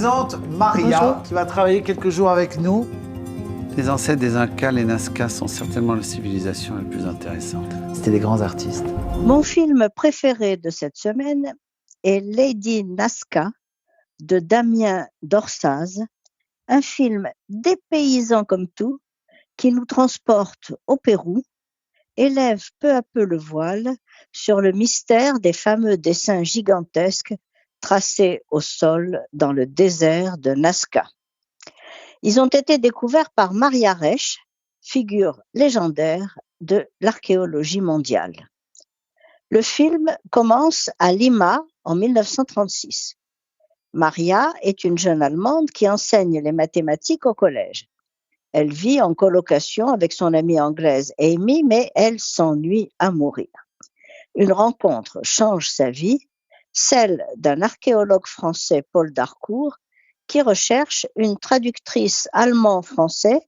présente Maria, Bonjour. qui va travailler quelques jours avec nous. Les ancêtres des Incas, les Nazca, sont certainement les civilisations les plus intéressantes. C'était des grands artistes. Mon film préféré de cette semaine est Lady Nazca de Damien Dorsaz, un film dépaysant comme tout, qui nous transporte au Pérou et lève peu à peu le voile sur le mystère des fameux dessins gigantesques tracés au sol dans le désert de Nazca. Ils ont été découverts par Maria Resch, figure légendaire de l'archéologie mondiale. Le film commence à Lima en 1936. Maria est une jeune Allemande qui enseigne les mathématiques au collège. Elle vit en colocation avec son amie anglaise Amy, mais elle s'ennuie à mourir. Une rencontre change sa vie, celle d'un archéologue français, Paul Darcourt, qui recherche une traductrice allemand-français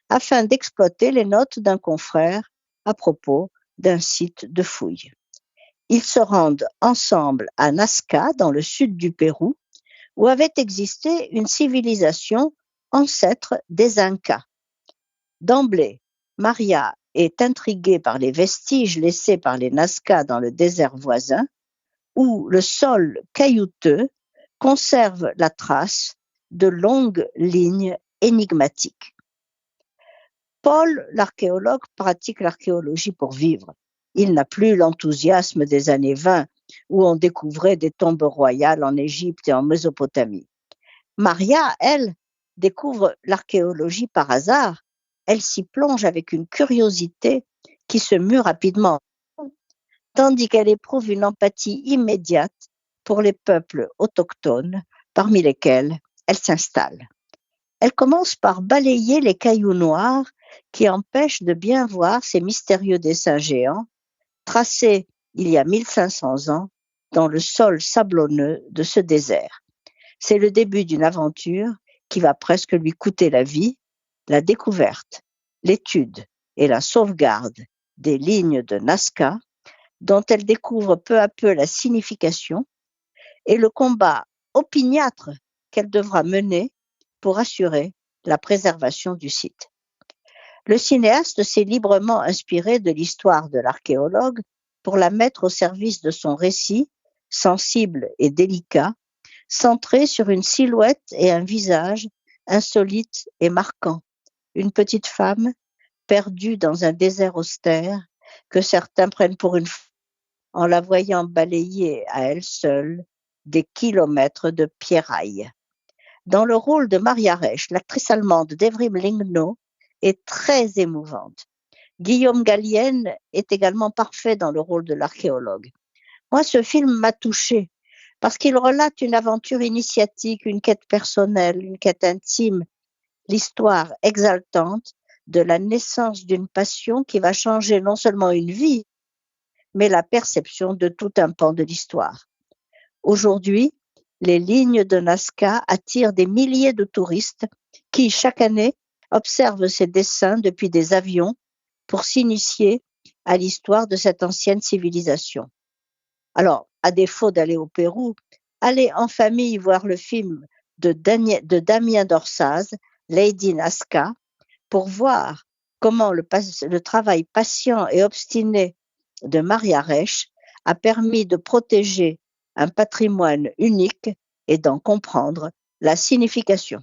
afin d'exploiter les notes d'un confrère à propos d'un site de fouilles. Ils se rendent ensemble à Nazca, dans le sud du Pérou, où avait existé une civilisation ancêtre des Incas. D'emblée, Maria est intriguée par les vestiges laissés par les Nazca dans le désert voisin, où le sol caillouteux conserve la trace de longues lignes énigmatiques. Paul, l'archéologue, pratique l'archéologie pour vivre. Il n'a plus l'enthousiasme des années 20, où on découvrait des tombes royales en Égypte et en Mésopotamie. Maria, elle, découvre l'archéologie par hasard. Elle s'y plonge avec une curiosité qui se mue rapidement, tandis qu'elle éprouve une empathie immédiate pour les peuples autochtones, parmi lesquels elle s'installe. Elle commence par balayer les cailloux noirs qui empêchent de bien voir ces mystérieux dessins géants, tracés il y a 1500 ans dans le sol sablonneux de ce désert. C'est le début d'une aventure qui va presque lui coûter la vie, la découverte, l'étude et la sauvegarde des lignes de Nazca, dont elle découvre peu à peu la signification, et le combat opiniâtre qu'elle devra mener pour assurer la préservation du site. Le cinéaste s'est librement inspiré de l'histoire de l'archéologue pour la mettre au service de son récit, sensible et délicat, centré sur une silhouette et un visage insolites et marquants. Une petite femme perdue dans un désert austère que certains prennent pour une femme en la voyant balayer à elle seule des kilomètres de pierrailles. Dans le rôle de Maria Resch, l'actrice allemande Devrim Lingno est très émouvante. Guillaume Gallienne est également parfait dans le rôle de l'archéologue. Moi, ce film m'a touchée parce qu'il relate une aventure initiatique, une quête personnelle, une quête intime, l'histoire exaltante de la naissance d'une passion qui va changer non seulement une vie, mais la perception de tout un pan de l'histoire. Aujourd'hui, les lignes de Nazca attirent des milliers de touristes qui, chaque année, observent ces dessins depuis des avions pour s'initier à l'histoire de cette ancienne civilisation. Alors, à défaut d'aller au Pérou, allez en famille voir le film de Damien Dorsaz, Lady Nazca, pour voir comment le travail patient et obstiné de Maria Resch a permis de protéger un patrimoine unique et d'en comprendre la signification.